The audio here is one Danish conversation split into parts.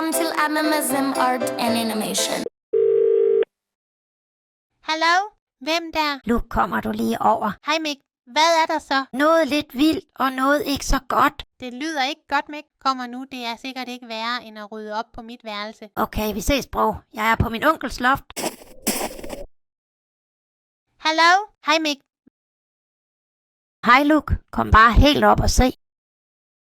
Velkommen til Animism, Art and Animation. Hallo? Hvem der? Nu kommer du lige over. Hej Mik. Hvad er der så? Noget lidt vildt og noget ikke så godt. Det lyder ikke godt, Mik. Kommer nu, det er sikkert ikke værre end at rydde op på mit værelse. Okay, vi ses, bro. Jeg er på min onkels loft. Hallo? Hej Mik. Hej, Luke. Kom bare helt op og se.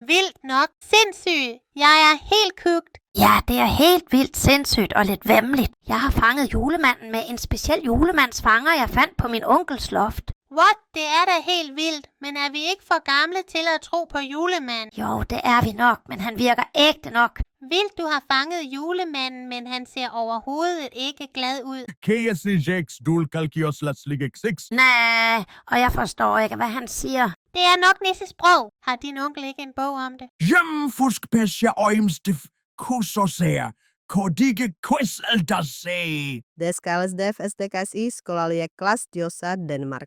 Vildt nok. Sindssygt. Jeg er helt kugt. Ja, det er helt vildt sindssygt og lidt væmmeligt. Jeg har fanget julemanden med en speciel julemandsfanger, jeg fandt på min onkels loft. What? Det er da helt vildt. Men er vi ikke for gamle til at tro på julemanden? Jo, det er vi nok, men han virker ægte nok. Vildt, du har fanget julemanden, men han ser overhovedet ikke glad ud. Nej, og jeg forstår ikke, hvad han siger. Det er nok Nisses sprog. Har din onkel ikke en bog om det? Deskalsdev STKSI skolalie Klastjossa Danmark.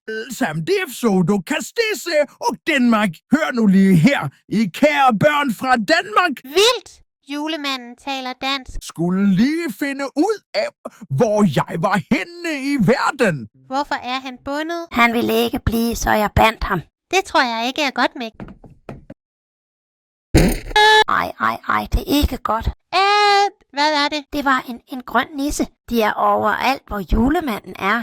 Og Danmark. Hør nu lige her. I kære børn fra Danmark. Vildt! Julemanden taler dansk. Skulle lige finde ud af, hvor jeg var henne i verden. Hvorfor er han bundet? Han ville ikke blive, så jeg bandt ham. Det tror jeg ikke er godt, Mik. Ej, det er ikke godt. Hvad er det? Det var en grøn nisse. De er overalt, hvor julemanden er.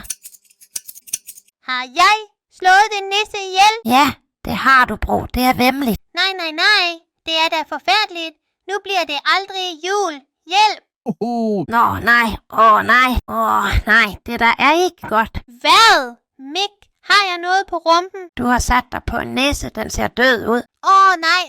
Har jeg slået den nisse ihjel? Ja, det har du, bro. Det er væmmeligt. Nej. Det er da forfærdeligt. Nu bliver det aldrig jul. Hjælp! Nå, nej. Nej. Det der er ikke godt. Hvad? Mik, har jeg noget på rumpen? Du har sat dig på en næse. Den ser død ud. Nej.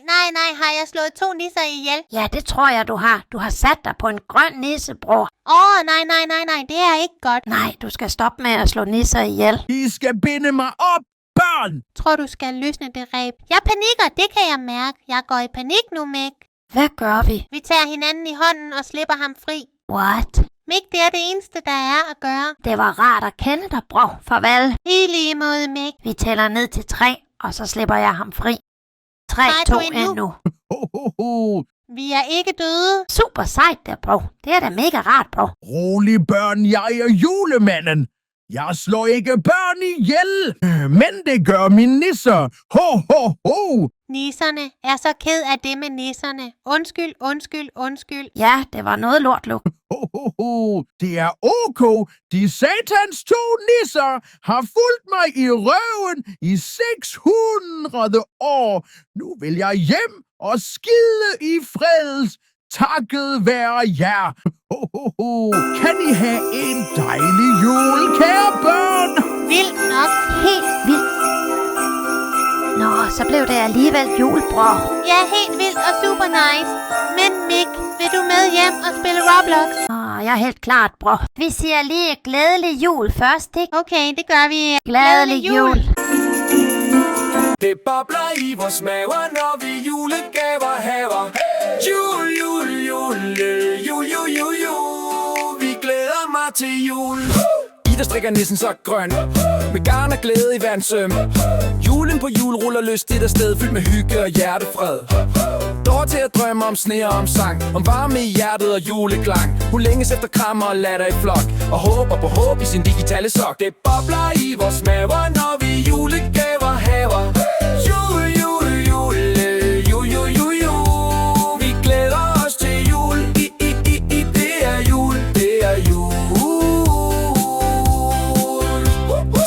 Har jeg slået 2 nisser ihjel? Ja, det tror jeg, du har. Du har sat dig på en grøn nisse, bror. Nej. Det er ikke godt. Nej, du skal stoppe med at slå nisser ihjel. I skal binde mig op, børn. Tror du skal løsne det reb? Jeg panikker, det kan jeg mærke. Jeg går i panik nu, Mik. Hvad gør vi? Vi tager hinanden i hånden og slipper ham fri. What? Mik, det er det eneste, der er at gøre. Det var rart at kende dig, bror. Farvel. I lige måde, Mik. Vi tæller ned til 3, og så slipper jeg ham fri. 3, 2, 1 nu. Vi er ikke døde. Super sejt der, bro. Det er da mega rart, bro. Rolig børn, jeg er julemanden. Jeg slår ikke børn ihjel, men det gør mine nisser. Ho. Nisserne er så ked af det med nisserne. Undskyld. Ja, det var noget lort, Luke. Ho. Det er ok. De satans 2 nisser har fulgt mig i røven i 600 år. Nu vil jeg hjem og skide i freds. Takket være jer. Ho. Kan I have en dejlig jul, kære børn? Vildt nok. Helt vildt. Nå, så blev det alligevel jul, bror. Ja, helt vildt og super nice. Men Mik, vil du med hjem og spille Roblox? Jeg er helt klart, bror. Vi siger lige glædelig jul først, ikke? Okay, det gør vi. Glædelig jul. Det bobler i vores maver, når vi julegaver haver. Jul. Vi glæder mig til jul. Ida strikker nissen så grøn, med garn og glæde i hver en søm. Julen på jul ruller lystigt afsted, fyldt med hygge og hjertefred. Dår til at drømme om sne og om sang, om varme i hjertet og juleklang. Hun længes efter krammer og latter i flok, og håber på håb i sin digitale sok. Det bobler i vores maver, når vi julegaver haver. Vi glæder os til jul. Det er jul.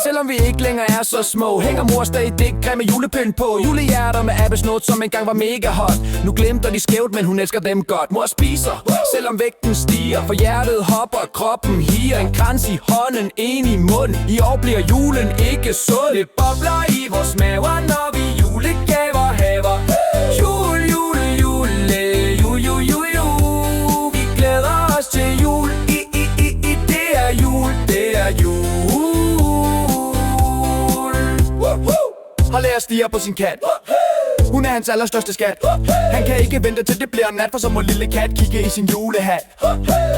Selvom vi ikke længere er så små, hænger mor stadig grimme julepynt på. Julehjerter med appelsnot, som engang var mega hot. Nu glemter de skævt, men hun elsker dem godt. Mor spiser, selvom vægten stiger, for hjertet hopper, kroppen higer. En krans i hånden, en i munden. I år bliver julen ikke sund. Det bobler i vores maver, når vi julegaver haver. Vi glæder os til jul. Det er jul. Og lad os stirre på sin kat. Hun er hans allerstørste skat. Han kan ikke vente til det bliver nat, for så må lille kat kigge i sin julehat.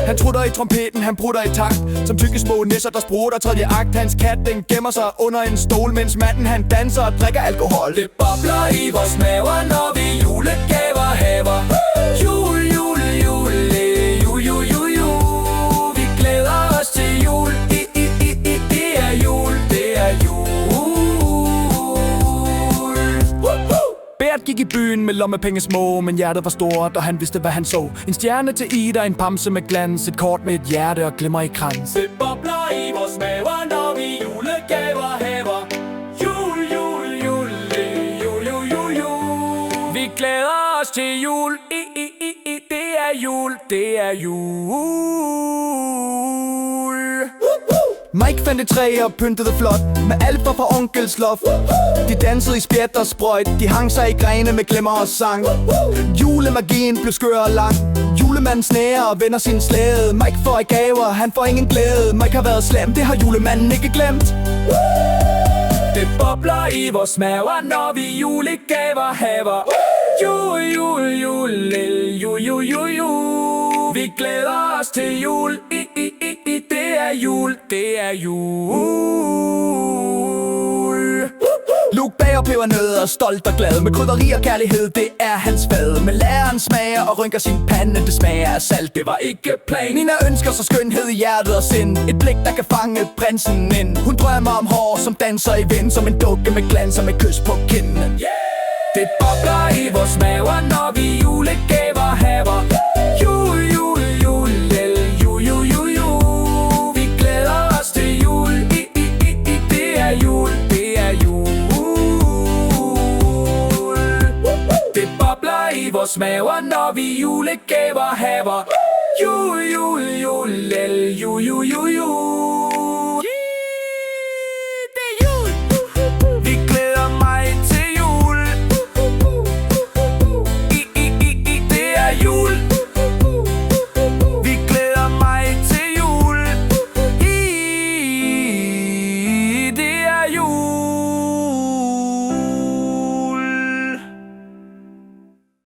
Han trutter i trompeten, han prutter i takt, som tykke små nisser, der sprutter tredje akt. Hans kat, den gemmer sig under en stol, mens manden han danser og drikker alkohol. Det bobler i vores maver, når vi julegaver haver. Jul. byen med lommepenge små, men hjertet var stort, og han vidste hvad han så. En stjerne til Ida, en bamse med glans, et kort med et hjerte og glimmer i krans. Det bobler i vores maver, når vi julegaver haver. Jul, jul, jul, jul, jul, jul, jul. Vi glæder os til jul, det er jul, det er jul. Mike fandt et træ og pyntede flot med alfer fra onkels loft. De dansede i spjæt og sprøjt, de hang sig i grene med glemmer og sang. Julemagien blev skør og lang. Julemanden snærer og vender sin slæde. Mike får i gaver, han får ingen glæde. Mike har været slem, det har julemanden ikke glemt. Det bobler i vores maver, når vi julegaver haver. Jul, jul, jul, jul, jul, jul, jul. Vi glæder os til jul, det er jul, det er jul. Luke bager pebernødder, stolt og glad. Med krydderi og kærlighed, det er hans fad. Med læreren smager og rynker sin pande. Det smager af salt, det var ikke plan. Nina ønsker så skønhed i hjertet og sind. Et blik, der kan fange prinsen ind. Hun drømmer om hår, som danser i vind. Som en dukke med glans og med kys på kinden. Det bobler i vores maver, når vi julegaver haver. Jul, jul, jul, jul, jul, jul, jul. Vi glæder os til jul, det er jul, det er jul. Det bobler i vores maver, når vi julegaver haver. Jul, jul, jul, jul, jul, jul, jul.